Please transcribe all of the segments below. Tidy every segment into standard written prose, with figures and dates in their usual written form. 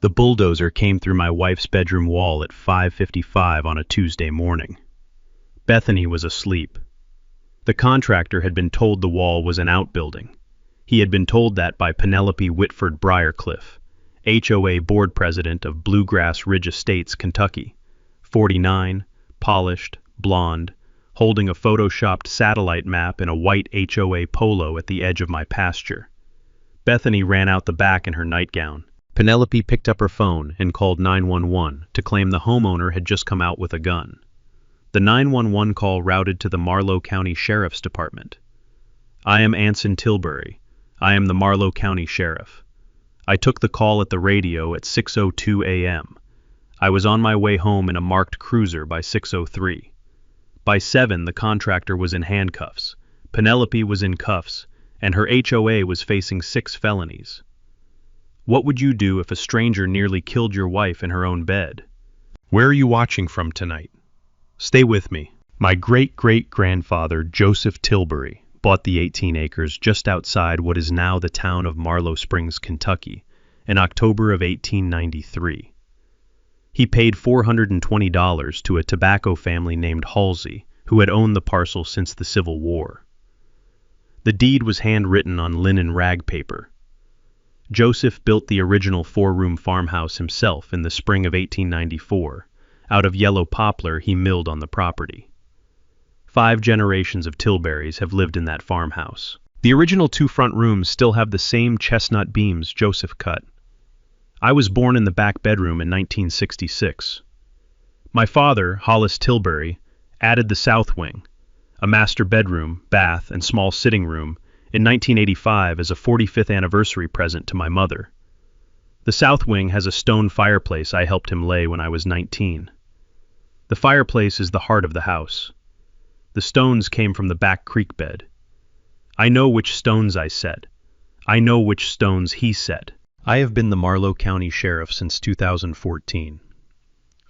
The bulldozer came through my wife's bedroom wall at 5:55 on a Tuesday morning. Bethany was asleep. The contractor had been told the wall was an outbuilding. He had been told that by Penelope Whitford Briarcliff, HOA board president of Bluegrass Ridge Estates, Kentucky, 49, polished, blonde, holding a photoshopped satellite map in a white HOA polo at the edge of my pasture. Bethany ran out the back in her nightgown. Penelope picked up her phone and called 911 to claim the homeowner had just come out with a gun. The 911 call routed to the Marlow County Sheriff's Department. "I am Anson Tilbury. I am the Marlow County Sheriff. I took the call at the radio at 6:02 a.m. I was on my way home in a marked cruiser by 6:03. By 7, the contractor was in handcuffs, Penelope was in cuffs, and her HOA was facing 6 felonies. What would you do if a stranger nearly killed your wife in her own bed? Where are you watching from tonight? Stay with me. My great-great-grandfather, Joseph Tilbury, bought the 18 acres just outside what is now the town of Marlow Springs, Kentucky, in October of 1893. He paid $420 to a tobacco family named Halsey, who had owned the parcel since the Civil War. The deed was handwritten on linen rag paper. Joseph built the original 4-room farmhouse himself in the spring of 1894. Out of yellow poplar he milled on the property. 5 generations of Tilburys have lived in that farmhouse. The original 2 front rooms still have the same chestnut beams Joseph cut. I was born in the back bedroom in 1966. My father, Hollis Tilbury, added the south wing, a master bedroom, bath, and small sitting room, in 1985 as a 45th anniversary present to my mother. The south wing has a stone fireplace I helped him lay when I was 19. The fireplace is the heart of the house. The stones came from the back creek bed. I know which stones I set. I know which stones he set. I have been the Marlow County Sheriff since 2014.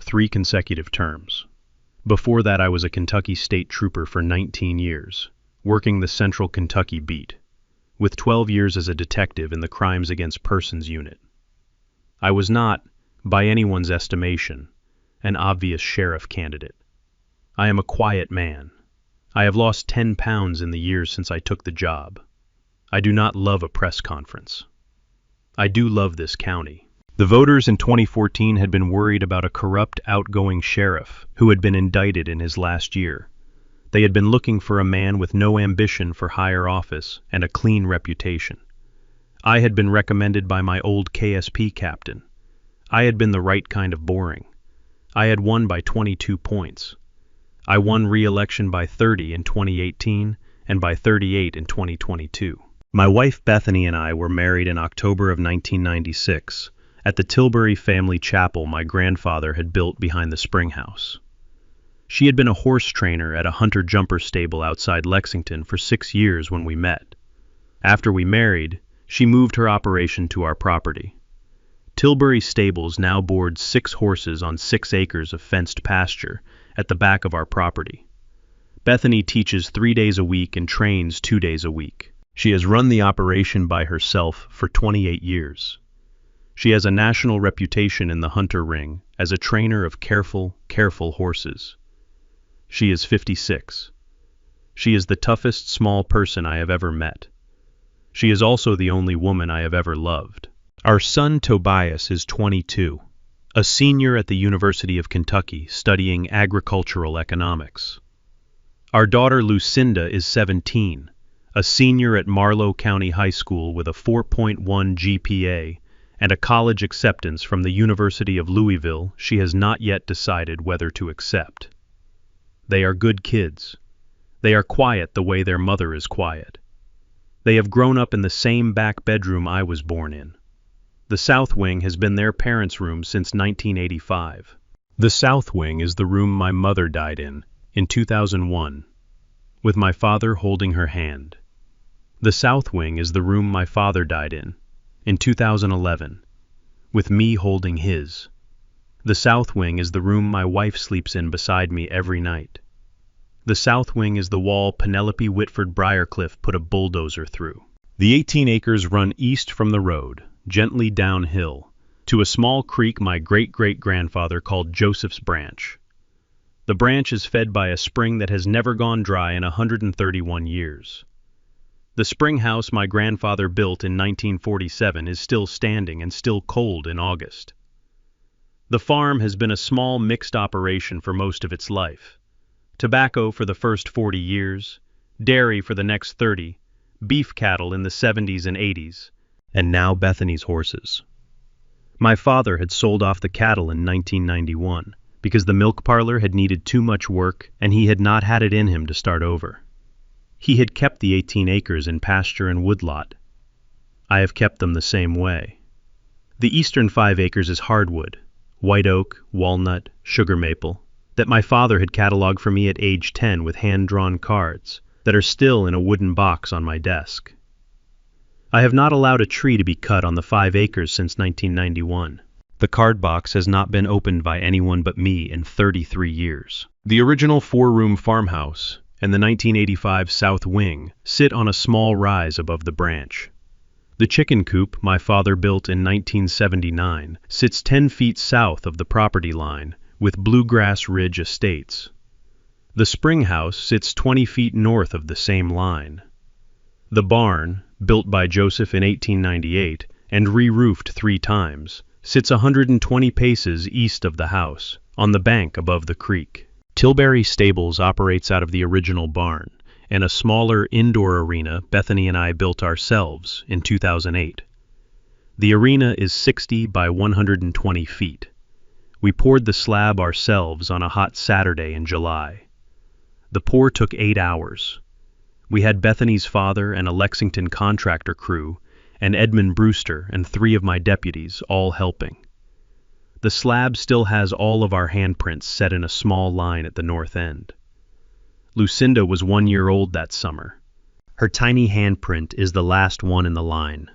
3 consecutive terms. Before that I was a Kentucky State Trooper for 19 years, working the Central Kentucky beat, with 12 years as a detective in the Crimes Against Persons unit. I was not, by anyone's estimation, an obvious sheriff candidate. I am a quiet man. I have lost 10 pounds in the years since I took the job. I do not love a press conference. I do love this county. The voters in 2014 had been worried about a corrupt, outgoing sheriff who had been indicted in his last year. They had been looking for a man with no ambition for higher office and a clean reputation. I had been recommended by my old KSP captain. I had been the right kind of boring. I had won by 22 points. I won re-election by 30 in 2018 and by 38 in 2022. My wife Bethany and I were married in October of 1996 at the Tilbury family chapel my grandfather had built behind the spring house. She had been a horse trainer at a hunter-jumper stable outside Lexington for 6 years when we met. After we married, she moved her operation to our property. Tilbury Stables now boards 6 horses on 6 acres of fenced pasture at the back of our property. Bethany teaches 3 days a week and trains 2 days a week. She has run the operation by herself for 28 years. She has a national reputation in the hunter ring as a trainer of careful horses. She is 56. She is the toughest small person I have ever met. She is also the only woman I have ever loved. Our son Tobias is 22, a senior at the University of Kentucky studying agricultural economics. Our daughter Lucinda is 17, a senior at Marlow County High School with a 4.1 GPA and a college acceptance from the University of Louisville she has not yet decided whether to accept. They are good kids. They are quiet the way their mother is quiet. They have grown up in the same back bedroom I was born in. The south wing has been their parents' room since 1985. The south wing is the room my mother died in 2001, with my father holding her hand. The south wing is the room my father died in 2011, with me holding his. The south wing is the room my wife sleeps in beside me every night. The south wing is the wall Penelope Whitford Briarcliff put a bulldozer through. The 18 acres run east from the road, gently downhill, to a small creek my great-great-grandfather called Joseph's Branch. The branch is fed by a spring that has never gone dry in 131 years. The spring house my grandfather built in 1947 is still standing and still cold in August. The farm has been a small mixed operation for most of its life. Tobacco for the first 40 years, dairy for the next 30, beef cattle in the 70s and 80s, and now Bethany's horses. My father had sold off the cattle in 1991 because the milk parlor had needed too much work and he had not had it in him to start over. He had kept the 18 acres in pasture and woodlot. I have kept them the same way. The eastern 5 acres is hardwood, white oak, walnut, sugar maple, that my father had cataloged for me at age 10 with hand-drawn cards that are still in a wooden box on my desk. I have not allowed a tree to be cut on the 5 acres since 1991. The card box has not been opened by anyone but me in 33 years. The original 4-room farmhouse and the 1985 south wing sit on a small rise above the branch. The chicken coop my father built in 1979 sits 10 feet south of the property line with Bluegrass Ridge Estates. The spring house sits 20 feet north of the same line. The barn, built by Joseph in 1898 and re-roofed 3 times, sits 120 paces east of the house, on the bank above the creek. Tilbury Stables operates out of the original barn and a smaller indoor arena Bethany and I built ourselves in 2008. The arena is 60 by 120 feet. We poured the slab ourselves on a hot Saturday in July. The pour took 8 hours. We had Bethany's father and a Lexington contractor crew and Edmund Brewster and 3 of my deputies all helping. The slab still has all of our handprints set in a small line at the north end. Lucinda was 1 year old that summer. Her tiny handprint is the last one in the line.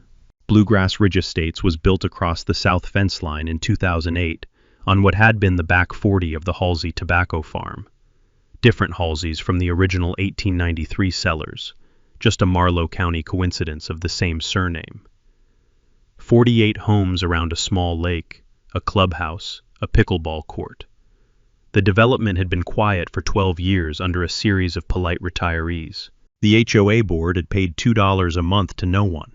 Bluegrass Ridge Estates was built across the south fence line in 2008 on what had been the back 40 of the Halsey tobacco farm. Different Halseys from the original 1893 sellers, just a Marlowe County coincidence of the same surname. 48 homes around a small lake, a clubhouse, a pickleball court. The development had been quiet for 12 years under a series of polite retirees. The HOA board had paid $2 a month to no one,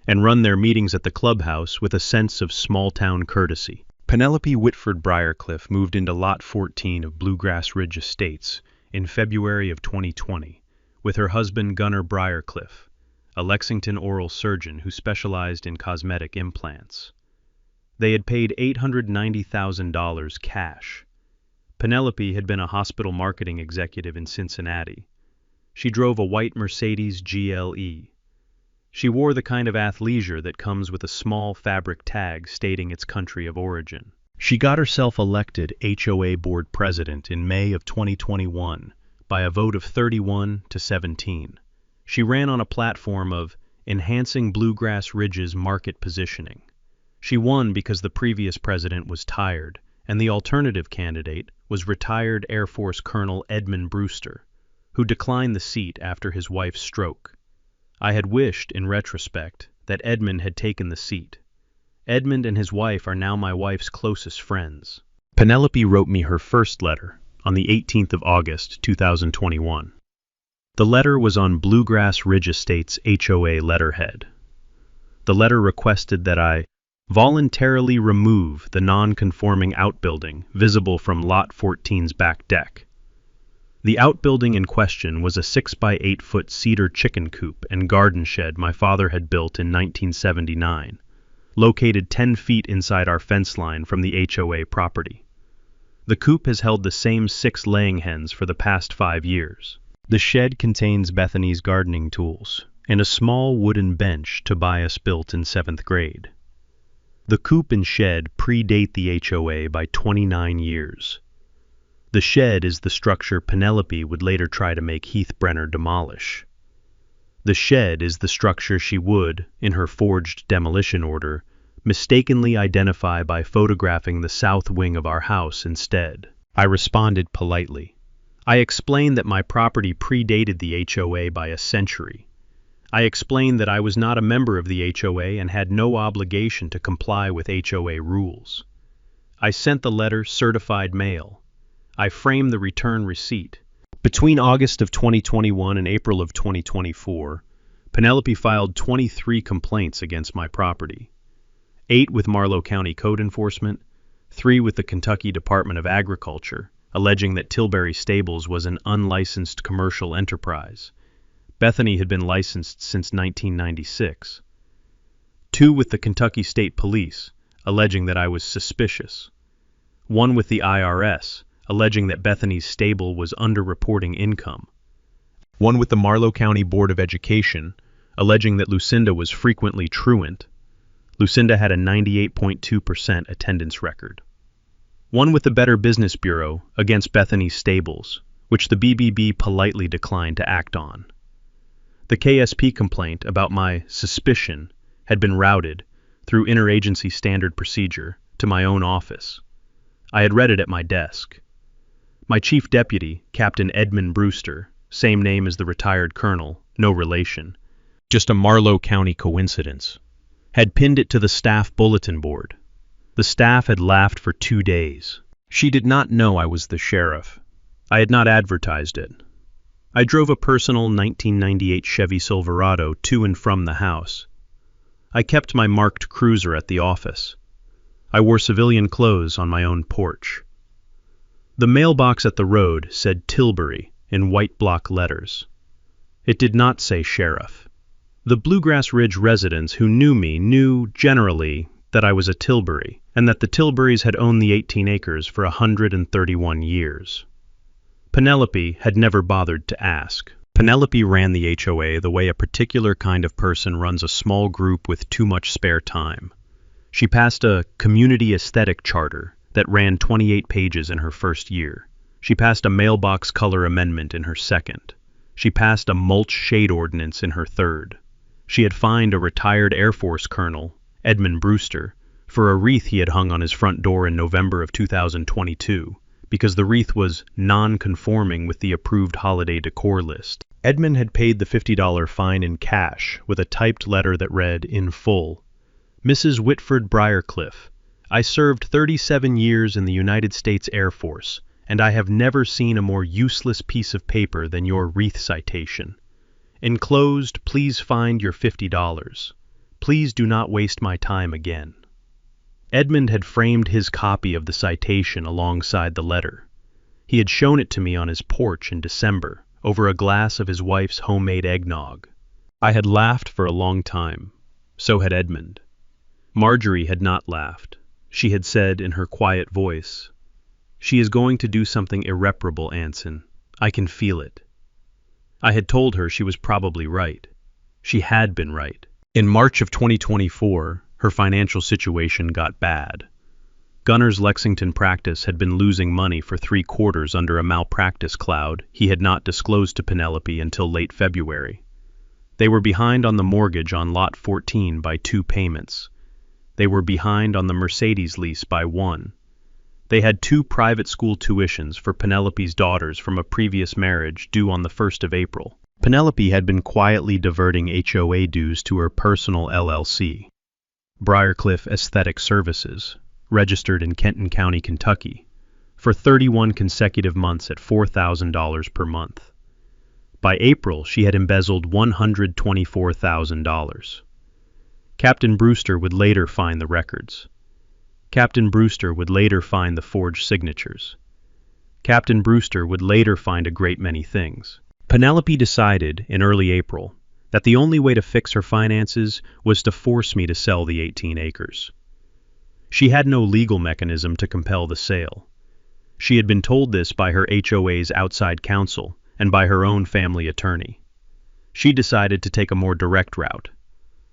and run their meetings at the clubhouse with a sense of small-town courtesy. Penelope Whitford Briarcliff moved into Lot 14 of Bluegrass Ridge Estates in February of 2020 with her husband Gunnar Briarcliff, a Lexington oral surgeon who specialized in cosmetic implants. They had paid $890,000 cash. Penelope had been a hospital marketing executive in Cincinnati. She drove a white Mercedes GLE. She wore the kind of athleisure that comes with a small fabric tag stating its country of origin. She got herself elected HOA board president in May of 2021 by a vote of 31 to 17. She ran on a platform of enhancing Bluegrass Ridge's market positioning. She won because the previous president was tired, and the alternative candidate was retired Air Force Colonel Edmund Brewster, who declined the seat after his wife's stroke. I had wished, in retrospect, that Edmund had taken the seat. Edmund and his wife are now my wife's closest friends. Penelope wrote me her first letter on the 18th of August, 2021. The letter was on Bluegrass Ridge Estates HOA letterhead. The letter requested that I voluntarily remove the non-conforming outbuilding visible from Lot 14's back deck. The outbuilding in question was a 6 by 8 foot cedar chicken coop and garden shed my father had built in 1979, located 10 feet inside our fence line from the HOA property. The coop has held the same 6 laying hens for the past 5 years. The shed contains Bethany's gardening tools and a small wooden bench Tobias built in 7th grade. The coop and shed predate the HOA by 29 years. The shed is the structure Penelope would later try to make Heath Brenner demolish. The shed is the structure she would, in her forged demolition order, mistakenly identify by photographing the south wing of our house instead. I responded politely. I explained that my property predated the HOA by a century. I explained that I was not a member of the HOA and had no obligation to comply with HOA rules. I sent the letter certified mail. I framed the return receipt. Between August of 2021 and April of 2024, Penelope filed 23 complaints against my property. 8 with Marlow County Code Enforcement, 3 with the Kentucky Department of Agriculture, alleging that Tilbury Stables was an unlicensed commercial enterprise. Bethany had been licensed since 1996. 2 with the Kentucky State Police, alleging that I was suspicious. 1 with the IRS, alleging that Bethany's stable was underreporting income. 1 with the Marlow County Board of Education, alleging that Lucinda was frequently truant. Lucinda had a 98.2% attendance record. 1 with the Better Business Bureau against Bethany's stables, which the BBB politely declined to act on. The KSP complaint about my suspicion had been routed through interagency standard procedure to my own office. I had read it at my desk. My chief deputy, Captain Edmund Brewster, same name as the retired colonel, no relation, just a Marlow County coincidence, had pinned it to the staff bulletin board. The staff had laughed for 2 days. She did not know I was the sheriff. I had not advertised it. I drove a personal 1998 Chevy Silverado to and from the house. I kept my marked cruiser at the office. I wore civilian clothes on my own porch. The mailbox at the road said Tilbury in white block letters. It did not say sheriff. The Bluegrass Ridge residents who knew me knew, generally, that I was a Tilbury, and that the Tilburys had owned the 18 acres for 131 years. Penelope had never bothered to ask. Penelope ran the HOA the way a particular kind of person runs a small group with too much spare time. She passed a community aesthetic charter that ran 28 pages in her first year. She passed a mailbox color amendment in her second. She passed a mulch shade ordinance in her third. She had fined a retired Air Force colonel, Edmund Brewster, for a wreath he had hung on his front door in November of 2022, because the wreath was non-conforming with the approved holiday decor list. Edmund had paid the $50 fine in cash with a typed letter that read, in full, Mrs. Whitford Briarcliff, I served 37 years in the United States Air Force, and I have never seen a more useless piece of paper than your wreath citation. Enclosed, please find your $50. Please do not waste my time again. Edmund had framed his copy of the citation alongside the letter. He had shown it to me on his porch in December, over a glass of his wife's homemade eggnog. I had laughed for a long time. So had Edmund. Marjorie had not laughed. She had said in her quiet voice, She is going to do something irreparable, Anson. I can feel it. I had told her she was probably right. She had been right. In March of 2024, her financial situation got bad. Gunner's Lexington practice had been losing money for 3 quarters under a malpractice cloud he had not disclosed to Penelope until late February. They were behind on the mortgage on Lot 14 by 2 payments. They were behind on the Mercedes lease by 1. They had 2 private school tuitions for Penelope's daughters from a previous marriage due on the 1st of April. Penelope had been quietly diverting HOA dues to her personal LLC, Briarcliff Aesthetic Services, registered in Kenton County, Kentucky, for 31 consecutive months at $4,000 per month. By April, she had embezzled $124,000. Captain Brewster would later find the records. Captain Brewster would later find the forged signatures. Captain Brewster would later find a great many things. Penelope decided, in early April, that the only way to fix her finances was to force me to sell the 18 acres. She had no legal mechanism to compel the sale. She had been told this by her HOA's outside counsel and by her own family attorney. She decided to take a more direct route.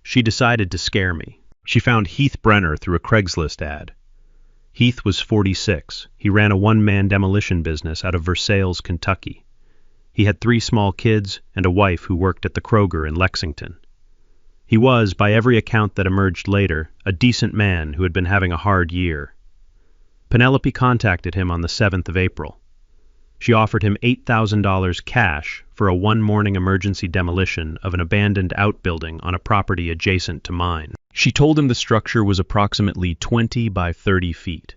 She decided to scare me. She found Heath Brenner through a Craigslist ad. Heath was 46. He ran a one-man demolition business out of Versailles, Kentucky. He had 3 small kids and a wife who worked at the Kroger in Lexington. He was, by every account that emerged later, a decent man who had been having a hard year. Penelope contacted him on the 7th of April. She offered him $8,000 cash for a one-morning emergency demolition of an abandoned outbuilding on a property adjacent to mine. She told him the structure was approximately 20 by 30 feet,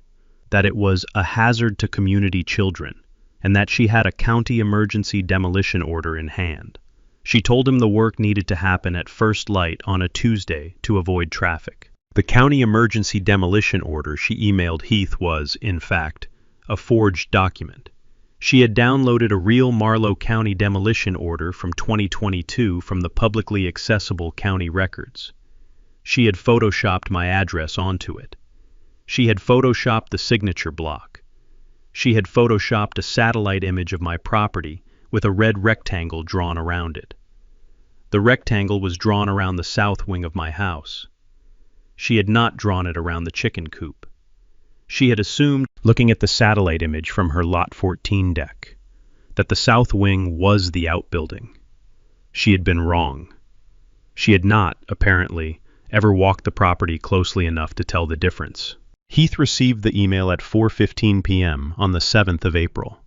that it was a hazard to community children, and that she had a county emergency demolition order in hand. She told him the work needed to happen at first light on a Tuesday to avoid traffic. The county emergency demolition order she emailed Heath was, in fact, a forged document. She had downloaded a real Marlow County demolition order from 2022 from the publicly accessible county records. She had photoshopped my address onto it. She had photoshopped the signature block. She had photoshopped a satellite image of my property with a red rectangle drawn around it. The rectangle was drawn around the south wing of my house. She had not drawn it around the chicken coop. She had assumed, looking at the satellite image from her Lot 14 deck, that the south wing was the outbuilding. She had been wrong. She had not, apparently, ever walked the property closely enough to tell the difference. Heath received the email at 4:15 p.m. on the 7th of April.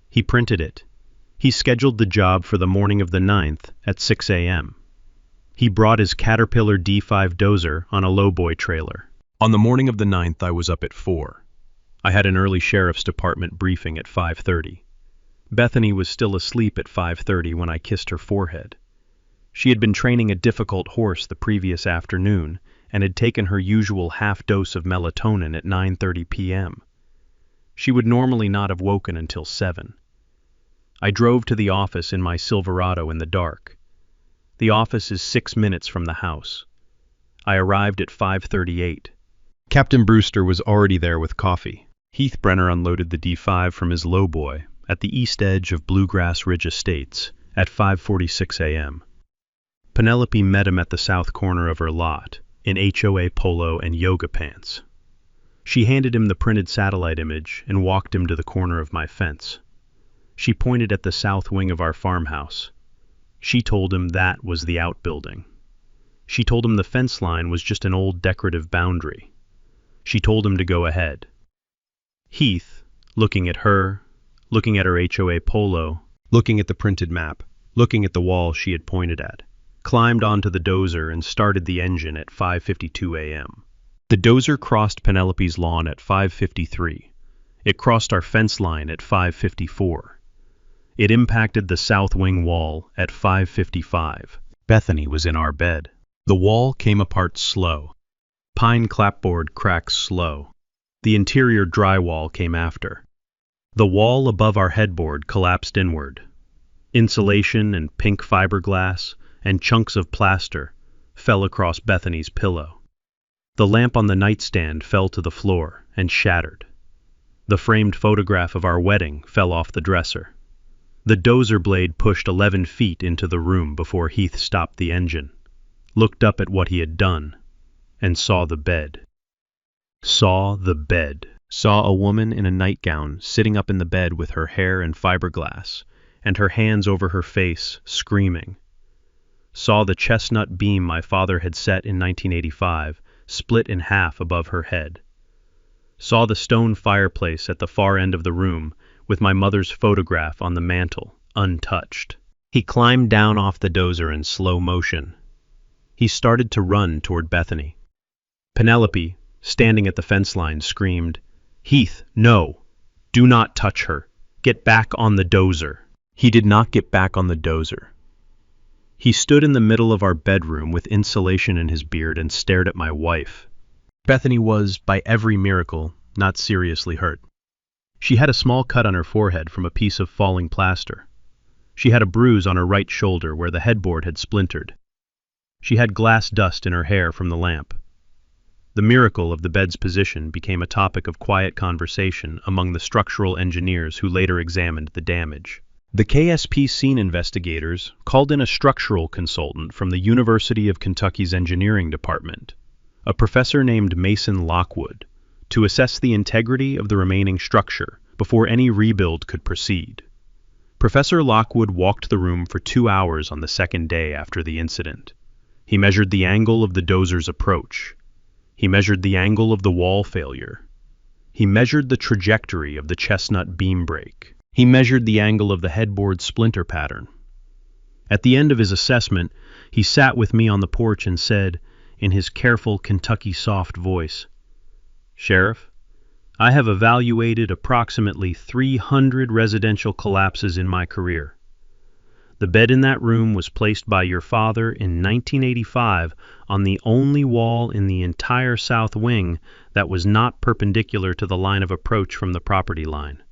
He printed it. He scheduled the job for the morning of the 9th at 6 a.m. He brought his Caterpillar D5 dozer on a lowboy trailer. On the morning of the 9th, I was up at 4. I had an early sheriff's department briefing at 5:30. Bethany was still asleep at 5:30 when I kissed her forehead. She had been training a difficult horse the previous afternoon and had taken her usual half dose of melatonin at 9:30 p.m. She would normally not have woken until 7. I drove to the office in my Silverado in the dark. The office is 6 minutes from the house. I arrived at 5:38. Captain Brewster was already there with coffee. Heath Brenner unloaded the D5 from his lowboy at the east edge of Bluegrass Ridge Estates at 5:46 a.m. Penelope met him at the south corner of her lot in HOA polo and yoga pants. She handed him the printed satellite image and walked him to the corner of my fence. She pointed at the south wing of our farmhouse. She told him that was the outbuilding. She told him the fence line was just an old decorative boundary. She told him to go ahead. Heath, looking at her, looking at her HOA polo, looking at the printed map, looking at the wall she had pointed at, climbed onto the dozer and started the engine at 5:52 a.m. The dozer crossed Penelope's lawn at 5:53. It crossed our fence line at 5:54. It impacted the south wing wall at 5:55. Bethany was in our bed. The wall came apart slow. Pine clapboard cracks slow. The interior drywall came after. The wall above our headboard collapsed inward. Insulation and pink fiberglass and chunks of plaster fell across Bethany's pillow. The lamp on the nightstand fell to the floor and shattered. The framed photograph of our wedding fell off the dresser. The dozer blade pushed 11 feet into the room before Heath stopped the engine, looked up at what he had done, and saw the bed. Saw a woman in a nightgown sitting up in the bed with her hair in fiberglass and her hands over her face, screaming. Saw the chestnut beam my father had set in 1985 split in half above her head. Saw the stone fireplace at the far end of the room with my mother's photograph on the mantel, untouched. He climbed down off the dozer in slow motion. He started to run toward Bethany. Penelope, standing at the fence line, screamed, "Heath, no! Do not touch her! Get back on the dozer!" He did not get back on the dozer. He stood in the middle of our bedroom with insulation in his beard and stared at my wife. Bethany was, by every miracle, not seriously hurt. She had a small cut on her forehead from a piece of falling plaster. She had a bruise on her right shoulder where the headboard had splintered. She had glass dust in her hair from the lamp. The miracle of the bed's position became a topic of quiet conversation among the structural engineers who later examined the damage. The KSP scene investigators called in a structural consultant from the University of Kentucky's engineering department, a professor named Mason Lockwood, to assess the integrity of the remaining structure before any rebuild could proceed. Professor Lockwood walked the room for 2 hours on the second day after the incident. He measured the angle of the dozer's approach. He measured the angle of the wall failure. He measured the trajectory of the chestnut beam break. He measured the angle of the headboard splinter pattern. At the end of his assessment, he sat with me on the porch and said, in his careful Kentucky soft voice, "Sheriff, I have evaluated approximately 300 residential collapses in my career. The bed in that room was placed by your father in 1985 on the only wall in the entire south wing that was not perpendicular to the line of approach from the property line.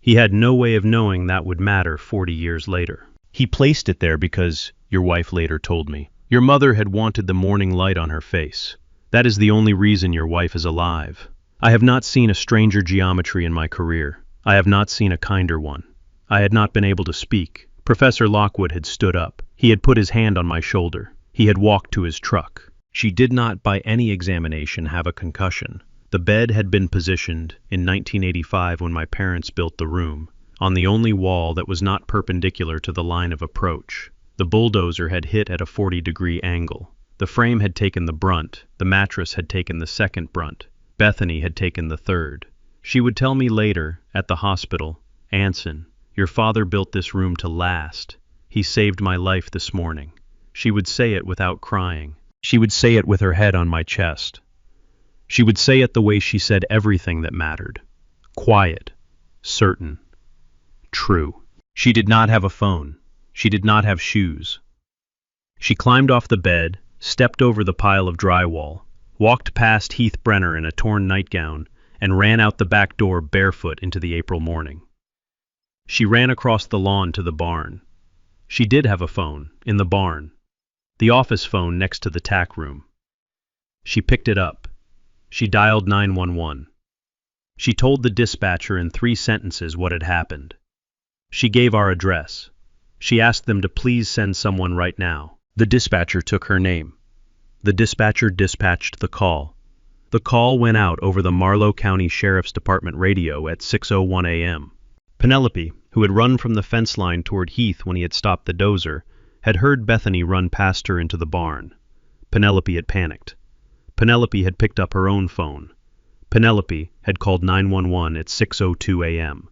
He had no way of knowing that would matter 40 years later. He placed it there because, your wife later told me, your mother had wanted the morning light on her face. That is the only reason your wife is alive. I have not seen a stranger geometry in my career. I have not seen a kinder one. I had not been able to speak. Professor Lockwood had stood up. He had put his hand on my shoulder. He had walked to his truck. She did not, by any examination, have a concussion. The bed had been positioned, in 1985 when my parents built the room, on the only wall that was not perpendicular to the line of approach. The bulldozer had hit at a 40-degree angle. The frame had taken the brunt. The mattress had taken the second brunt. Bethany had taken the third. She would tell me later, at the hospital, "Anson, your father built this room to last. He saved my life this morning." She would say it without crying. She would say it with her head on my chest. She would say it the way she said everything that mattered. Quiet, certain, true. She did not have a phone. She did not have shoes. She climbed off the bed, stepped over the pile of drywall, walked past Heath Brenner in a torn nightgown, and ran out the back door barefoot into the April morning. She ran across the lawn to the barn. She did have a phone, in the barn. The office phone next to the tack room. She picked it up. She dialed 911. She told the dispatcher in 3 sentences what had happened. She gave our address. She asked them to please send someone right now. The dispatcher took her name. The dispatcher dispatched the call. The call went out over the Marlow County Sheriff's Department radio at 6:01 a.m. Penelope, who had run from the fence line toward Heath when he had stopped the dozer, had heard Bethany run past her into the barn. Penelope had panicked. Penelope had picked up her own phone. Penelope had called 911 at 6:02 a.m.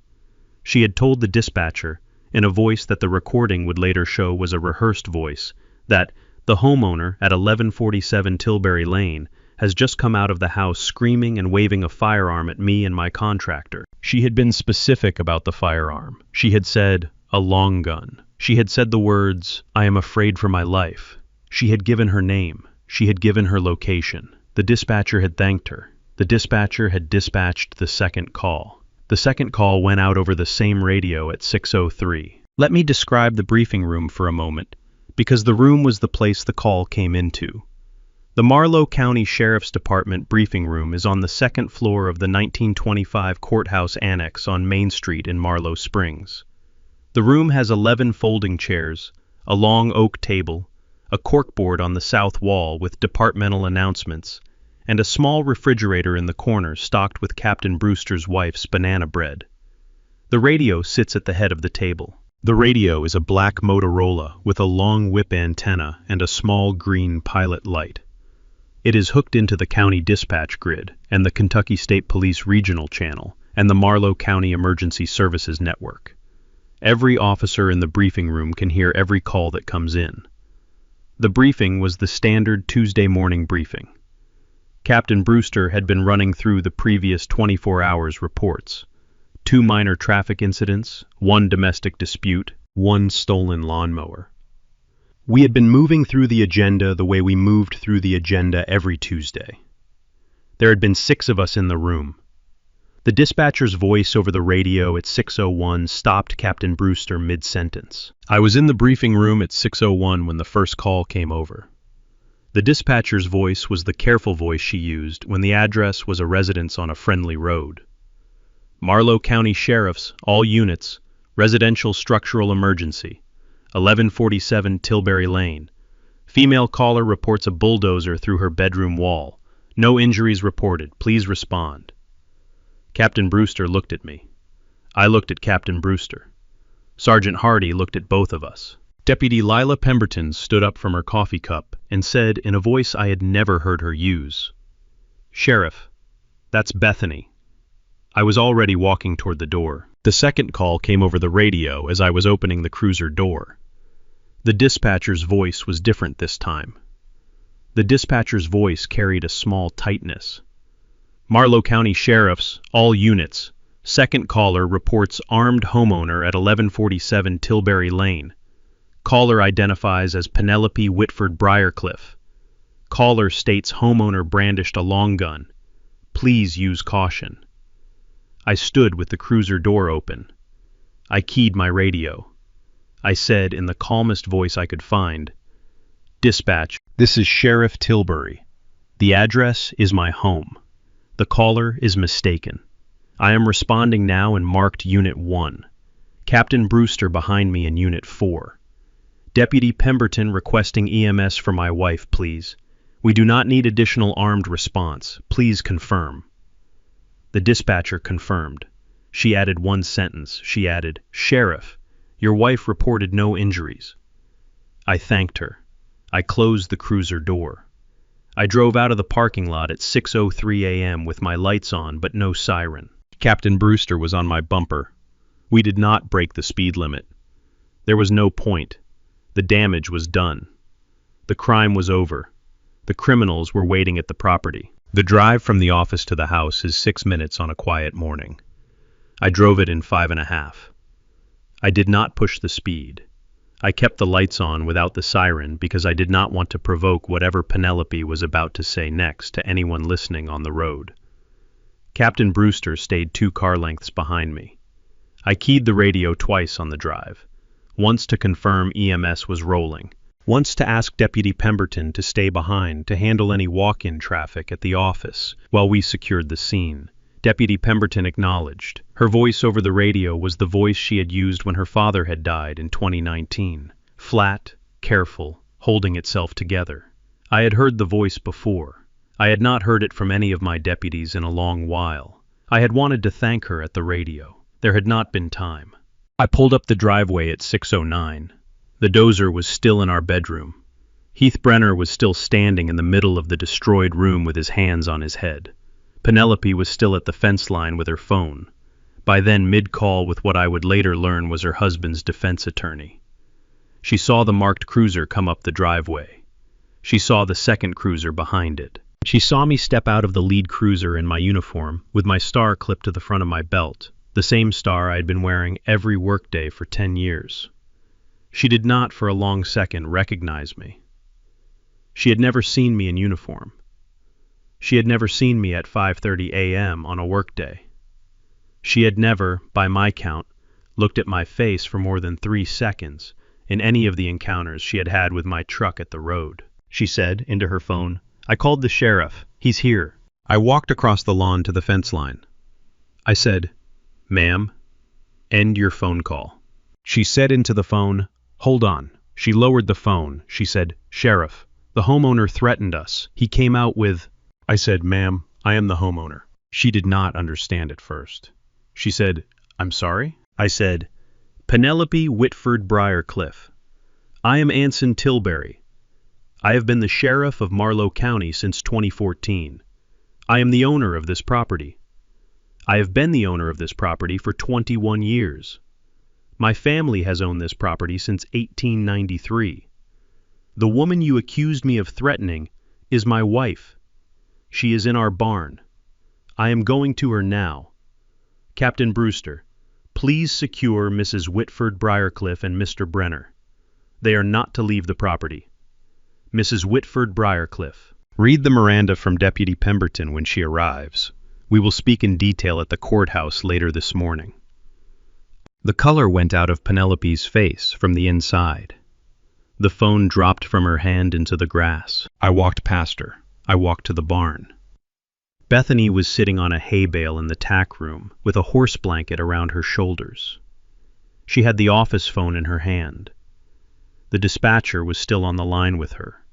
She had told the dispatcher, in a voice that the recording would later show was a rehearsed voice, that the homeowner at 1147 Tilbury Lane has just come out of the house screaming and waving a firearm at me and my contractor. She had been specific about the firearm. She had said, a long gun. She had said the words, "I am afraid for my life." She had given her name. She had given her location. The dispatcher had thanked her. The dispatcher had dispatched the second call. The second call went out over the same radio at 6:03. Let me describe the briefing room for a moment, because the room was the place the call came into. The Marlow County Sheriff's Department briefing room is on the second floor of the 1925 Courthouse Annex on Main Street in Marlow Springs. The room has 11 folding chairs, a long oak table, a corkboard on the south wall with departmental announcements, and a small refrigerator in the corner stocked with Captain Brewster's wife's banana bread. The radio sits at the head of the table. The radio is a black Motorola with a long whip antenna and a small green pilot light. It is hooked into the county dispatch grid and the Kentucky State Police Regional Channel and the Marlow County Emergency Services Network. Every officer in the briefing room can hear every call that comes in. The briefing was the standard Tuesday morning briefing. Captain Brewster had been running through the previous 24 hours reports. 2 minor traffic incidents, 1 domestic dispute, 1 stolen lawnmower. We had been moving through the agenda the way we moved through the agenda every Tuesday. There had been 6 of us in the room. The dispatcher's voice over the radio at 6:01 stopped Captain Brewster mid-sentence. I was in the briefing room at 6:01 when the first call came over. The dispatcher's voice was the careful voice she used when the address was a residence on a friendly road. Marlow County Sheriff's, all units, residential structural emergency, 1147 Tilbury Lane. Female caller reports a bulldozer through her bedroom wall. No injuries reported. Please respond. Captain Brewster looked at me. I looked at Captain Brewster. Sergeant Hardy looked at both of us. Deputy Lila Pemberton stood up from her coffee cup and said in a voice I had never heard her use, "Sheriff, that's Bethany." I was already walking toward the door. The second call came over the radio as I was opening the cruiser door. The dispatcher's voice was different this time. The dispatcher's voice carried a small tightness. Marlow County Sheriff's, all units. Second caller reports armed homeowner at 1147 Tilbury Lane. Caller identifies as Penelope Whitford Briarcliff. Caller states homeowner brandished a long gun. Please use caution. I stood with the cruiser door open. I keyed my radio. I said in the calmest voice I could find, "Dispatch, this is Sheriff Tilbury. The address is my home. The caller is mistaken. I am responding now in marked Unit 1. Captain Brewster behind me in Unit 4. Deputy Pemberton requesting EMS for my wife, please. We do not need additional armed response. Please confirm." The dispatcher confirmed. She added one sentence. She added, "Sheriff, your wife reported no injuries." I thanked her. I closed the cruiser door. I drove out of the parking lot at 6:03 a.m. with my lights on but no siren. Captain Brewster was on my bumper. We did not break the speed limit. There was no point. The damage was done. The crime was over. The criminals were waiting at the property. The drive from the office to the house is 6 minutes on a quiet morning. I drove it in 5.5. I did not push the speed. I kept the lights on without the siren because I did not want to provoke whatever Penelope was about to say next to anyone listening on the road. Captain Brewster stayed 2 car lengths behind me. I keyed the radio twice on the drive, once to confirm EMS was rolling, once to ask Deputy Pemberton to stay behind to handle any walk-in traffic at the office while we secured the scene. Deputy Pemberton acknowledged. Her voice over the radio was the voice she had used when her father had died in 2019. Flat, careful, holding itself together. I had heard the voice before. I had not heard it from any of my deputies in a long while. I had wanted to thank her at the radio. There had not been time. I pulled up the driveway at 6:09. The dozer was still in our bedroom. Heath Brenner was still standing in the middle of the destroyed room with his hands on his head. Penelope was still at the fence line with her phone, by then mid-call with what I would later learn was her husband's defense attorney. She saw the marked cruiser come up the driveway. She saw the second cruiser behind it. She saw me step out of the lead cruiser in my uniform, with my star clipped to the front of my belt, the same star I had been wearing every workday for 10 years. She did not for a long second recognize me. She had never seen me in uniform. She had never seen me at 5:30 a.m. on a workday. She had never, by my count, looked at my face for more than 3 seconds in any of the encounters she had had with my truck at the road. She said into her phone, "I called the sheriff. He's here." I walked across the lawn to the fence line. I said, "Ma'am, end your phone call." She said into the phone, "Hold on." She lowered the phone. She said, "Sheriff, the homeowner threatened us. He came out with..." I said, "Ma'am, I am the homeowner." She did not understand at first. She said, "I'm sorry?" I said, "Penelope Whitford Briarcliff. I am Anson Tilbury. I have been the sheriff of Marlow County since 2014. I am the owner of this property. I have been the owner of this property for 21 years. My family has owned this property since 1893. The woman you accused me of threatening is my wife. She is in our barn. I am going to her now. Captain Brewster, please secure Mrs. Whitford Briarcliff and Mr. Brenner. They are not to leave the property. Mrs. Whitford Briarcliff." Read the Miranda from Deputy Pemberton when she arrives. We will speak in detail at the courthouse later this morning. The color went out of Penelope's face from the inside. The phone dropped from her hand into the grass. I walked past her. I walked to the barn. Bethany was sitting on a hay bale in the tack room with a horse blanket around her shoulders. She had the office phone in her hand. The dispatcher was still on the line with her.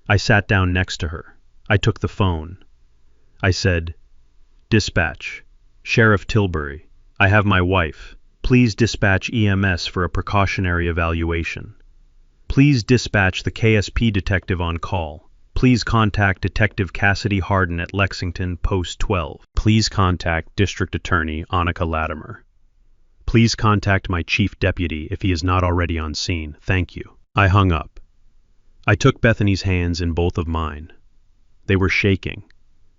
I sat down next to her. I took the phone. I said, "Dispatch, Sheriff Tilbury, I have my wife. Please dispatch EMS for a precautionary evaluation. Please dispatch the KSP detective on call. Please contact Detective Cassidy Harden at Lexington, Post 12. Please contact District Attorney Annika Latimer." Please contact my chief deputy if he is not already on scene. Thank you. I hung up. I took Bethany's hands in both of mine. They were shaking.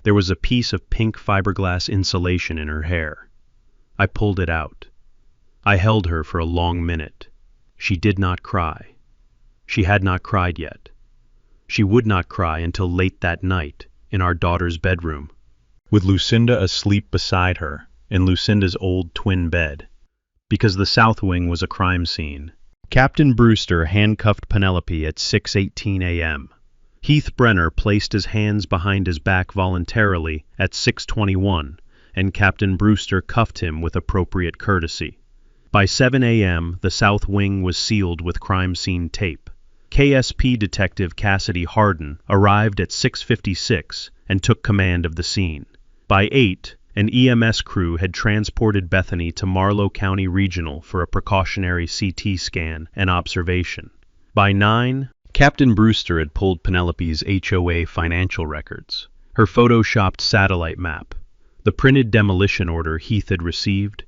There was a piece of pink fiberglass insulation in her hair. I pulled it out. I held her for a long minute. She did not cry. She had not cried yet. She would not cry until late that night in our daughter's bedroom, with Lucinda asleep beside her in Lucinda's old twin bed, because the south wing was a crime scene. Captain Brewster handcuffed Penelope at 6:18 a.m. Heath Brenner placed his hands behind his back voluntarily at 6:21, and Captain Brewster cuffed him with appropriate courtesy. By 7 a.m., the south wing was sealed with crime scene tape. KSP Detective Cassidy Harden arrived at 6:56 and took command of the scene. By 8, an EMS crew had transported Bethany to Marlow County Regional for a precautionary CT scan and observation. By 9, Captain Brewster had pulled Penelope's HOA financial records, her photoshopped satellite map, the printed demolition order Heath had received,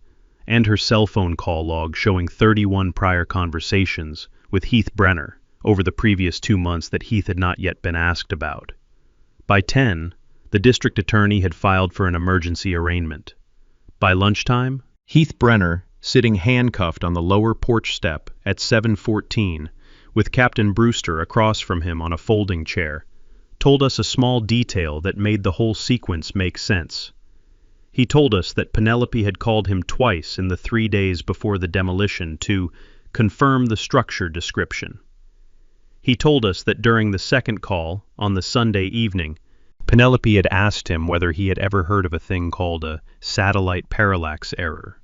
and her cell phone call log showing 31 prior conversations with Heath Brenner over the previous 2 months that Heath had not yet been asked about. By 10, the district attorney had filed for an emergency arraignment. By lunchtime, Heath Brenner, sitting handcuffed on the lower porch step at 7:14, with Captain Brewster across from him on a folding chair, told us a small detail that made the whole sequence make sense. He told us that Penelope had called him twice in the 3 days before the demolition to confirm the structure description. He told us that during the second call, on the Sunday evening, Penelope had asked him whether he had ever heard of a thing called a satellite parallax error,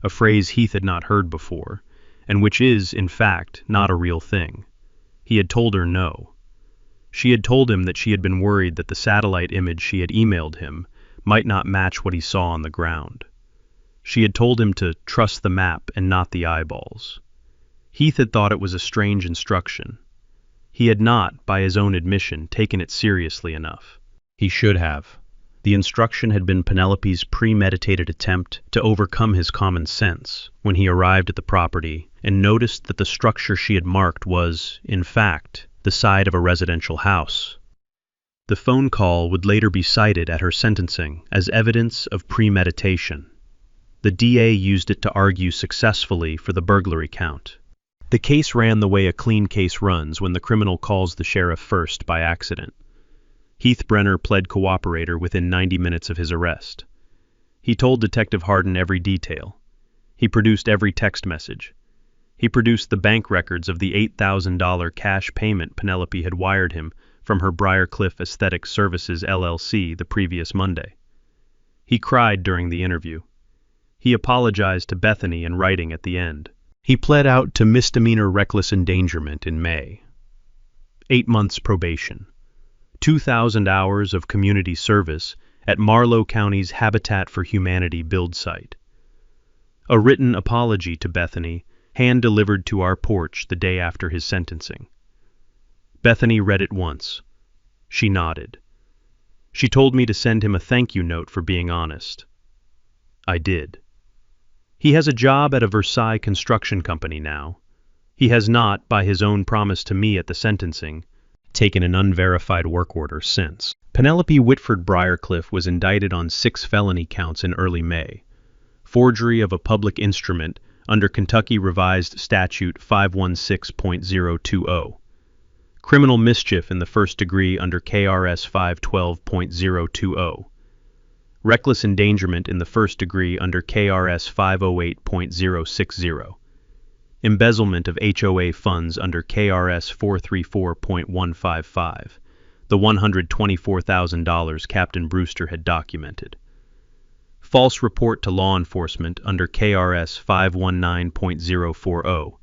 a phrase Heath had not heard before, and which is, in fact, not a real thing. He had told her no. She had told him that she had been worried that the satellite image she had emailed him might not match what he saw on the ground. She had told him to trust the map and not the eyeballs. Heath had thought it was a strange instruction. He had not, by his own admission, taken it seriously enough. He should have. The instruction had been Penelope's premeditated attempt to overcome his common sense when he arrived at the property and noticed that the structure she had marked was, in fact, the side of a residential house. The phone call would later be cited at her sentencing as evidence of premeditation. The DA used it to argue successfully for the burglary count. The case ran the way a clean case runs when the criminal calls the sheriff first by accident. Heath Brenner pled cooperator within 90 minutes of his arrest. He told Detective Harden every detail. He produced every text message. He produced the bank records of the $8,000 cash payment Penelope had wired him from her Briarcliff Aesthetic Services LLC the previous Monday. He cried during the interview. He apologized to Bethany in writing at the end. He pled out to misdemeanor reckless endangerment in May. 8 months probation. 2,000 hours of community service at Marlow County's Habitat for Humanity build site. A written apology to Bethany, hand-delivered to our porch the day after his sentencing. Bethany read it once. She nodded. She told me to send him a thank you note for being honest. I did. He has a job at a Versailles construction company now. He has not, by his own promise to me at the sentencing, taken an unverified work order since. Penelope Whitford Briarcliff was indicted on 6 felony counts in early May. Forgery of a public instrument under Kentucky Revised Statute 516.020. Criminal mischief in the first degree under KRS 512.020. Reckless endangerment in the first degree under KRS 508.060. Embezzlement of HOA funds under KRS 434.155, the $124,000 Captain Brewster had documented. False report to law enforcement under KRS 519.040,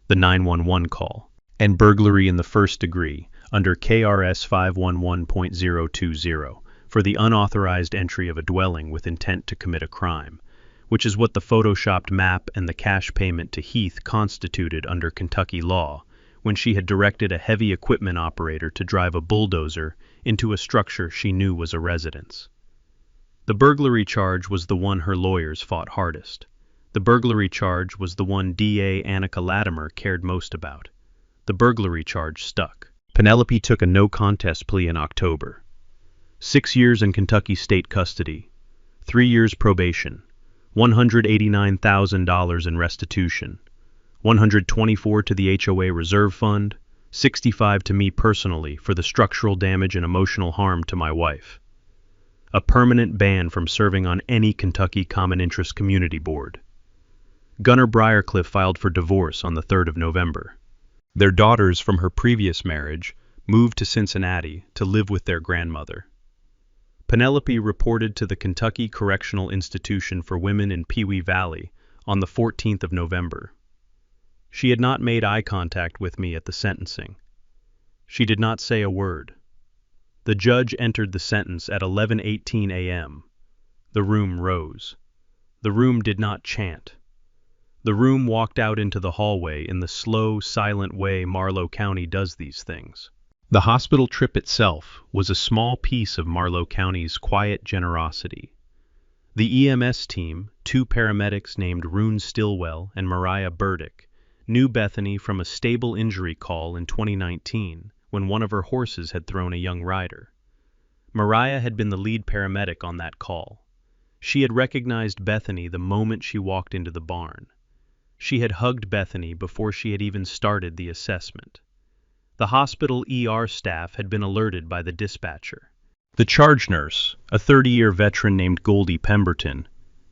the 911 call, and burglary in the first degree under KRS 511.020 for the unauthorized entry of a dwelling with intent to commit a crime, which is what the photoshopped map and the cash payment to Heath constituted under Kentucky law when she had directed a heavy equipment operator to drive a bulldozer into a structure she knew was a residence. The burglary charge was the one her lawyers fought hardest. The burglary charge was the one DA Annika Latimer cared most about. The burglary charge stuck. Penelope took a no-contest plea in October. 6 years in Kentucky state custody, 3 years probation, $189,000 in restitution, $124 to the HOA reserve fund, $65 to me personally for the structural damage and emotional harm to my wife. A permanent ban from serving on any Kentucky Common Interest Community Board. Gunnar Briarcliff filed for divorce on the 3rd of November. Their daughters from her previous marriage moved to Cincinnati to live with their grandmother. Penelope reported to the Kentucky Correctional Institution for Women in Pewee Valley on the 14th of November. She had not made eye contact with me at the sentencing. She did not say a word. The judge entered the sentence at 11:18 a.m. The room rose. The room did not chant. The room walked out into the hallway in the slow, silent way Marlow County does these things. The hospital trip itself was a small piece of Marlow County's quiet generosity. The EMS team, 2 paramedics named Rune Stillwell and Mariah Burdick, knew Bethany from a stable injury call in 2019 when one of her horses had thrown a young rider. Mariah had been the lead paramedic on that call. She had recognized Bethany the moment she walked into the barn. She had hugged Bethany before she had even started the assessment. The hospital ER staff had been alerted by the dispatcher. The charge nurse, a 30-year veteran named Goldie Pemberton,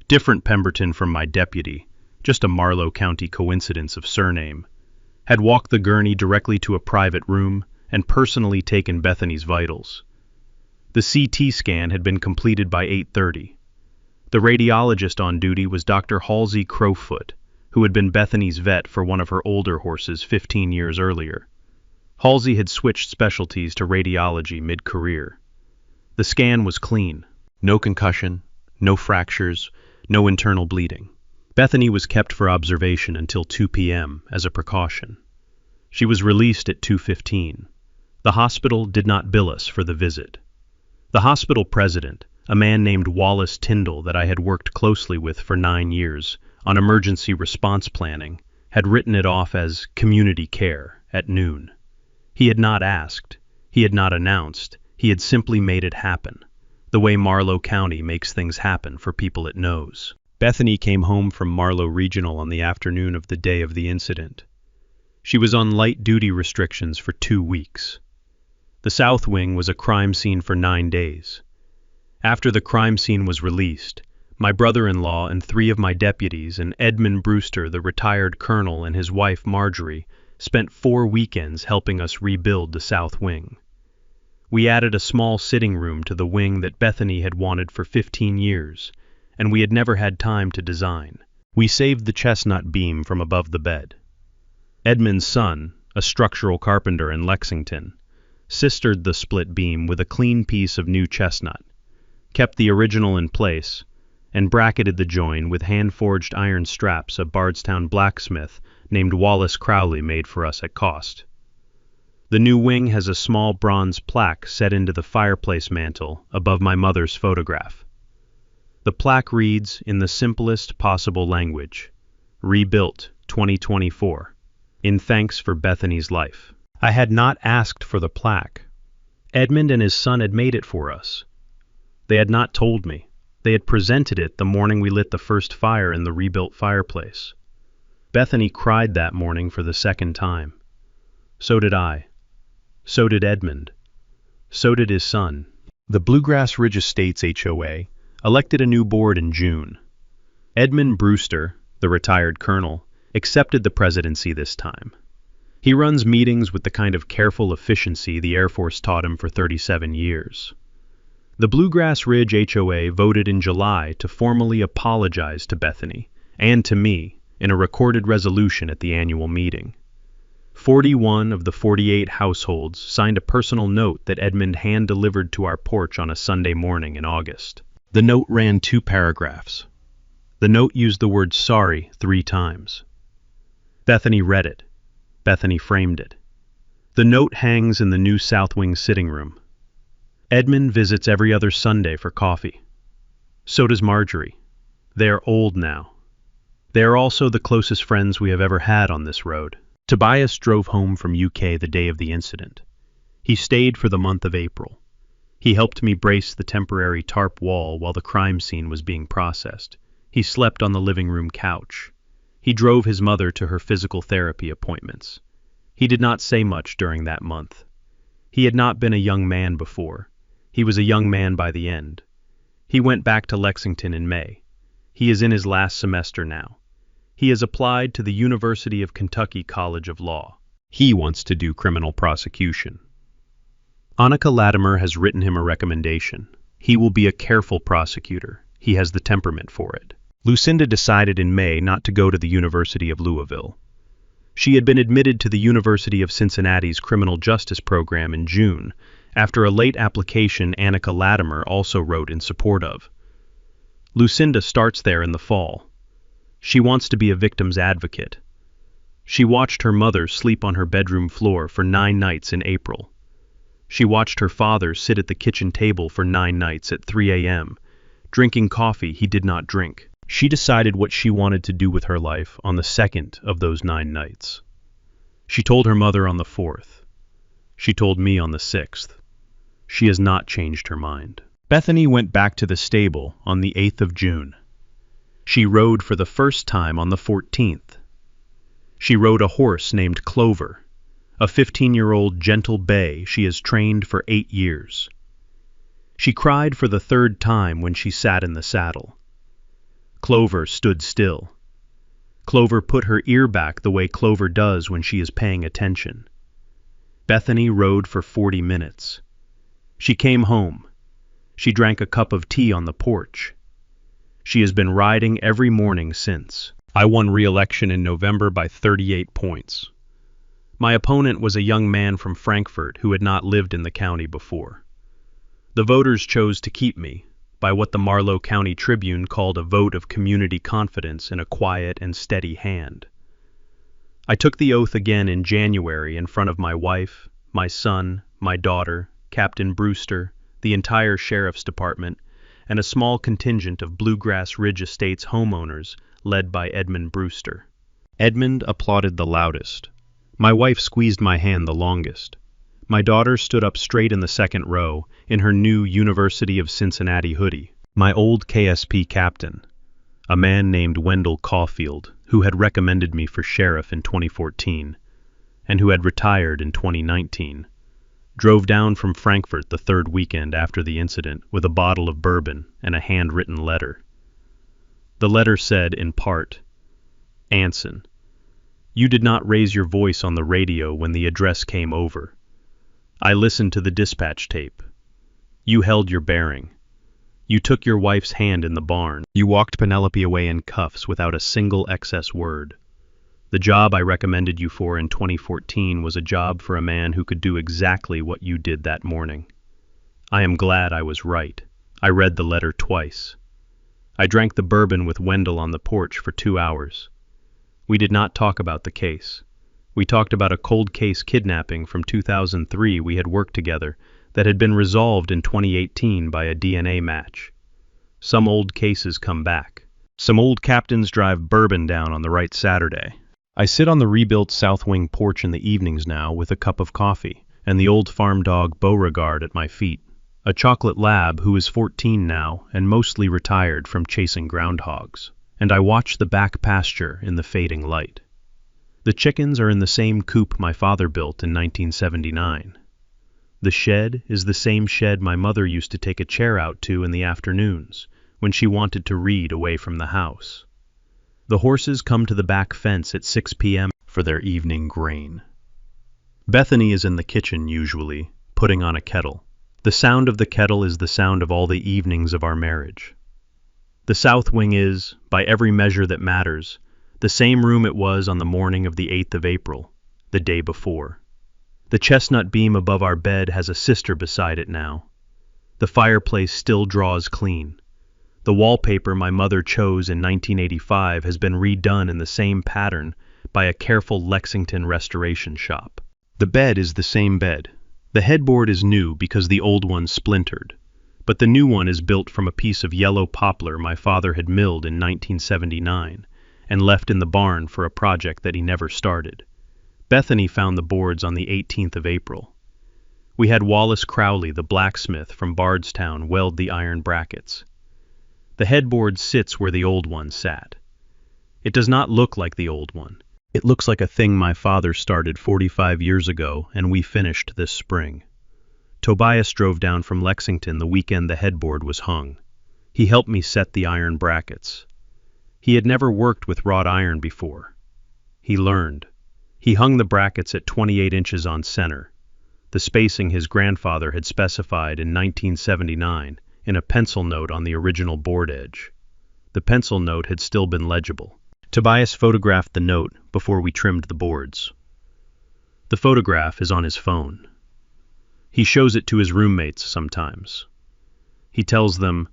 different Pemberton from my deputy, just a Marlow County coincidence of surname, had walked the gurney directly to a private room and personally taken Bethany's vitals. The CT scan had been completed by 8:30. The radiologist on duty was Dr. Halsey Crowfoot, who had been Bethany's vet for one of her older horses 15 years earlier. Halsey had switched specialties to radiology mid-career. The scan was clean. No concussion, no fractures, no internal bleeding. Bethany was kept for observation until 2 p.m. as a precaution. She was released at 2:15. The hospital did not bill us for the visit. The hospital president, a man named Wallace Tyndall that I had worked closely with for 9 years on emergency response planning, had written it off as community care at noon. He had not asked, he had not announced, he had simply made it happen, the way Marlow County makes things happen for people it knows. Bethany came home from Marlow Regional on the afternoon of the day of the incident. She was on light duty restrictions for 2 weeks. The South Wing was a crime scene for 9 days. After the crime scene was released, my brother-in-law and 3 of my deputies and Edmund Brewster, the retired colonel, and his wife Marjorie spent 4 weekends helping us rebuild the South Wing. We added a small sitting room to the wing that Bethany had wanted for 15 years, and we had never had time to design. We saved the chestnut beam from above the bed. Edmund's son, a structural carpenter in Lexington, sistered the split beam with a clean piece of new chestnut, kept the original in place, and bracketed the join with hand-forged iron straps a Bardstown blacksmith named Wallace Crowley made for us at cost. The new wing has a small bronze plaque set into the fireplace mantel above my mother's photograph. The plaque reads in the simplest possible language, "Rebuilt 2024, in thanks for Bethany's life." I had not asked for the plaque. Edmund and his son had made it for us. They had not told me. They had presented it the morning we lit the first fire in the rebuilt fireplace. Bethany cried that morning for the 2nd time. So did I. So did Edmund. So did his son. The Bluegrass Ridge Estates HOA elected a new board in June. Edmund Brewster, the retired colonel, accepted the presidency this time. He runs meetings with the kind of careful efficiency the Air Force taught him for 37 years. The Bluegrass Ridge HOA voted in July to formally apologize to Bethany and to me in a recorded resolution at the annual meeting. 41 of the 48 households signed a personal note that Edmund hand-delivered to our porch on a Sunday morning in August. The note ran 2 paragraphs. The note used the word sorry 3 times. Bethany read it. Bethany framed it. The note hangs in the new South Wing sitting room. Edmund visits every other Sunday for coffee. So does Marjorie. They are old now. They are also the closest friends we have ever had on this road. Tobias drove home from UK the day of the incident. He stayed for the month of April. He helped me brace the temporary tarp wall while the crime scene was being processed. He slept on the living room couch. He drove his mother to her physical therapy appointments. He did not say much during that month. He had not been a young man before. He was a young man by the end. He went back to Lexington in May. He is in his last semester now. He has applied to the University of Kentucky College of Law. He wants to do criminal prosecution. Annika Latimer has written him a recommendation. He will be a careful prosecutor. He has the temperament for it. Lucinda decided in May not to go to the University of Louisville. She had been admitted to the University of Cincinnati's criminal justice program in June, after a late application Annika Latimer also wrote in support of. Lucinda starts there in the fall. She wants to be a victim's advocate. She watched her mother sleep on her bedroom floor for 9 nights in April. She watched her father sit at the kitchen table for 9 nights at 3 a.m., drinking coffee he did not drink. She decided what she wanted to do with her life on the 2nd of those 9 nights. She told her mother on the 4th. She told me on the 6th. She has not changed her mind. Bethany went back to the stable on the 8th of June. She rode for the first time on the 14th. She rode a horse named Clover, a 15-year-old gentle bay she has trained for 8 years. She cried for the 3rd time when she sat in the saddle. Clover stood still. Clover put her ear back the way Clover does when she is paying attention. Bethany rode for 40 minutes. She came home. She drank a cup of tea on the porch. She has been riding every morning since. I won re-election in November by 38 points. My opponent was a young man from Frankfurt who had not lived in the county before. The voters chose to keep me by what the Marlow County Tribune called a vote of community confidence in a quiet and steady hand. I took the oath again in January in front of my wife, my son, my daughter, Captain Brewster, the entire sheriff's department, and a small contingent of Bluegrass Ridge Estates homeowners led by Edmund Brewster. Edmund applauded the loudest. My wife squeezed my hand the longest. My daughter stood up straight in the 2nd row in her new University of Cincinnati hoodie. My old KSP captain, a man named Wendell Caulfield, who had recommended me for sheriff in 2014 and who had retired in 2019, drove down from Frankfurt the 3rd weekend after the incident with a bottle of bourbon and a handwritten letter. The letter said, in part, "Anson, you did not raise your voice on the radio when the address came over. I listened to the dispatch tape. You held your bearing. You took your wife's hand in the barn. You walked Penelope away in cuffs without a single excess word. The job I recommended you for in 2014 was a job for a man who could do exactly what you did that morning. I am glad I was right. I read the letter twice. I drank the bourbon with Wendell on the porch for 2 hours. We did not talk about the case. We talked about a cold case kidnapping from 2003 we had worked together that had been resolved in 2018 by a DNA match. Some old cases come back. Some old captains drive bourbon down on the right Saturday. I sit on the rebuilt south wing porch in the evenings now with a cup of coffee and the old farm dog Beauregard at my feet, a chocolate lab who is 14 now and mostly retired from chasing groundhogs, and I watch the back pasture in the fading light. The chickens are in the same coop my father built in 1979. The shed is the same shed my mother used to take a chair out to in the afternoons when she wanted to read away from the house. The horses come to the back fence at 6 p.m. for their evening grain. Bethany is in the kitchen usually, putting on a kettle. The sound of the kettle is the sound of all the evenings of our marriage. The south wing is, by every measure that matters, the same room it was on the morning of the 8th of April, the day before. The chestnut beam above our bed has a sister beside it now. The fireplace still draws clean. The wallpaper my mother chose in 1985 has been redone in the same pattern by a careful Lexington restoration shop. The bed is the same bed. The headboard is new because the old one splintered, but the new one is built from a piece of yellow poplar my father had milled in 1979 and left in the barn for a project that he never started. Bethany found the boards on the 18th of April. We had Wallace Crowley, the blacksmith from Bardstown, weld the iron brackets. The headboard sits where the old one sat. It does not look like the old one. It looks like a thing my father started 45 years ago and we finished this spring. Tobias drove down from Lexington the weekend the headboard was hung. He helped me set the iron brackets. He had never worked with wrought iron before. He learned. He hung the brackets at 28 inches on center, the spacing his grandfather had specified in 1979 in a pencil note on the original board edge. The pencil note had still been legible. Tobias photographed the note before we trimmed the boards. The photograph is on his phone. He shows it to his roommates sometimes. He tells them,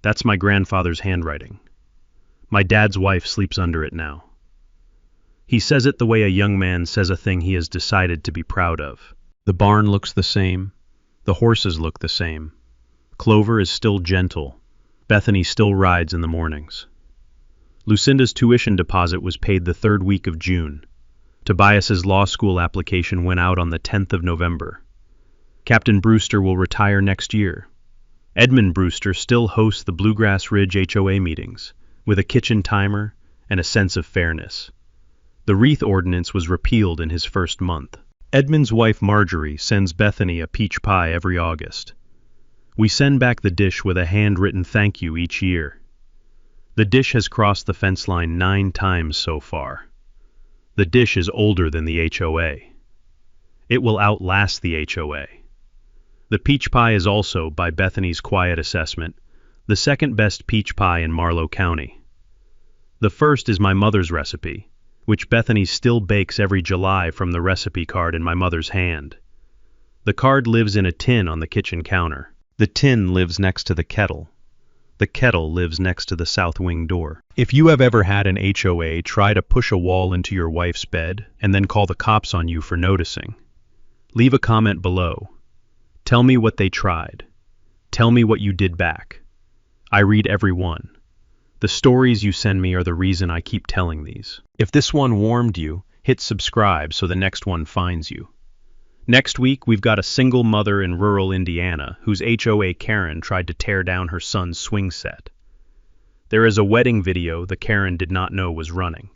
"That's my grandfather's handwriting. My dad's wife sleeps under it now." He says it the way a young man says a thing he has decided to be proud of. The barn looks the same. The horses look the same. Clover is still gentle. Bethany still rides in the mornings. Lucinda's tuition deposit was paid the 3rd week of June. Tobias's law school application went out on the 10th of November. Captain Brewster will retire next year. Edmund Brewster still hosts the Bluegrass Ridge HOA meetings, with a kitchen timer and a sense of fairness. The wreath ordinance was repealed in his first month. Edmund's wife Marjorie sends Bethany a peach pie every August. We send back the dish with a handwritten thank you each year. The dish has crossed the fence line 9 times so far. The dish is older than the HOA. It will outlast the HOA. The peach pie is also, by Bethany's quiet assessment, the second best peach pie in Marlow County. The first is my mother's recipe, which Bethany still bakes every July from the recipe card in my mother's hand. The card lives in a tin on the kitchen counter. The tin lives next to the kettle. The kettle lives next to the south wing door. If you have ever had an HOA try to push a wall into your wife's bed and then call the cops on you for noticing, leave a comment below. Tell me what they tried. Tell me what you did back. I read every one. The stories you send me are the reason I keep telling these. If this one warmed you, hit subscribe so the next one finds you. Next week, we've got a single mother in rural Indiana whose HOA Karen tried to tear down her son's swing set. There is a wedding video the Karen did not know was running.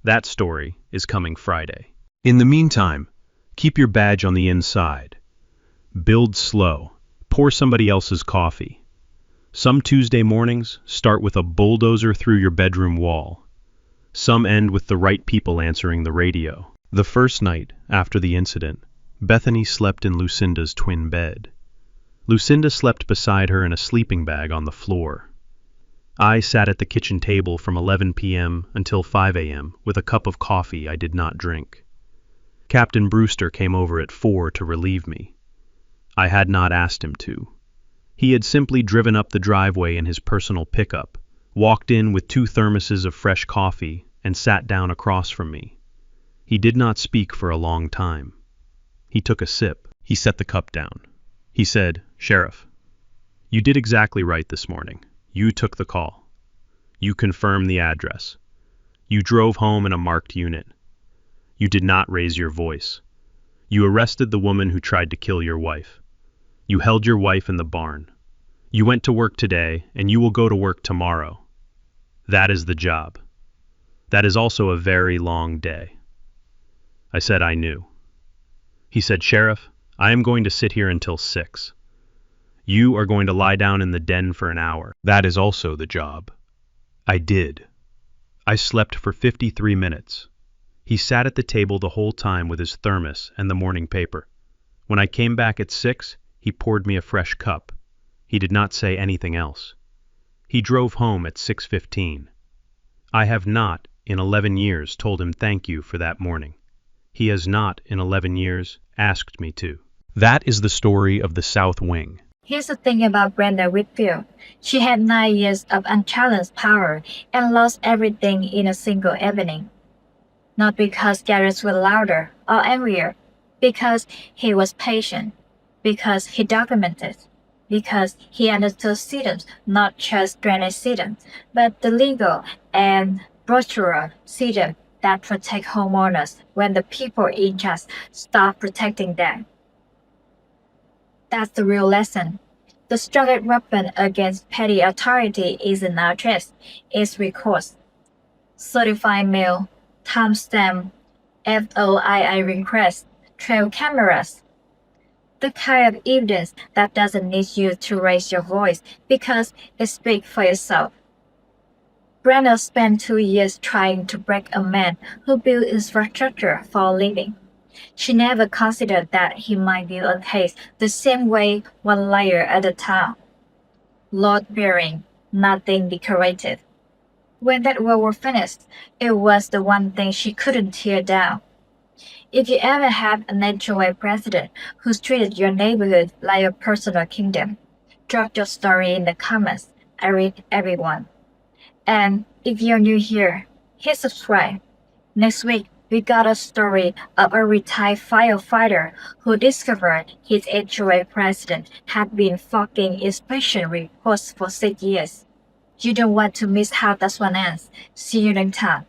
That story is coming Friday. In the meantime, keep your badge on the inside. Build slow. Pour somebody else's coffee. Some Tuesday mornings start with a bulldozer through your bedroom wall. Some end with the right people answering the radio. The first night after the incident, Bethany slept in Lucinda's twin bed. Lucinda slept beside her in a sleeping bag on the floor. I sat at the kitchen table from 11 p.m. until 5 a.m. with a cup of coffee I did not drink. Captain Brewster came over at 4 to relieve me. I had not asked him to. He had simply driven up the driveway in his personal pickup, walked in with 2 thermoses of fresh coffee, and sat down across from me. He did not speak for a long time. He took a sip. He set the cup down. He said, "Sheriff, you did exactly right this morning. You took the call. You confirmed the address. You drove home in a marked unit. You did not raise your voice. You arrested the woman who tried to kill your wife. You held your wife in the barn. You went to work today, and you will go to work tomorrow. That is the job. That is also a very long day." I said I knew. He said, "Sheriff, I am going to sit here until 6. You are going to lie down in the den for an hour. That is also the job." I did. I slept for 53 minutes. He sat at the table the whole time with his thermos and the morning paper. When I came back at 6, he poured me a fresh cup. He did not say anything else. He drove home at 6:15. I have not, in 11 years, told him thank you for that morning. He has not, in 11 years, asked me to. That is the story of the South Wing. Here's the thing about Brenda Whitfield. She had 9 years of unchallenged power and lost everything in a single evening. Not because Garrett was louder or angrier, because he was patient, because he documented, because he understood systems, not just drainage systems, but the legal and brochure system that protect homeowners when the people in charge stop protecting them. That's the real lesson. The strongest weapon against petty authority isn't address, it's recourse. Certified mail, timestamp, FOII request, trail cameras. The kind of evidence that doesn't need you to raise your voice because it speaks for itself. Brenner spent 2 years trying to break a man who built infrastructure for a living. She never considered that he might build a case the same way one layer at a time. Load bearing, nothing decorative. When that wall was finished, it was the one thing she couldn't tear down. If you ever have an HOA president who's treated your neighborhood like a personal kingdom, drop your story in the comments. I read everyone. And if you're new here, hit subscribe. Next week, we got a story of a retired firefighter who discovered his HOA president had been fogging inspection reports for 6 years. You don't want to miss how this one ends. See you next time.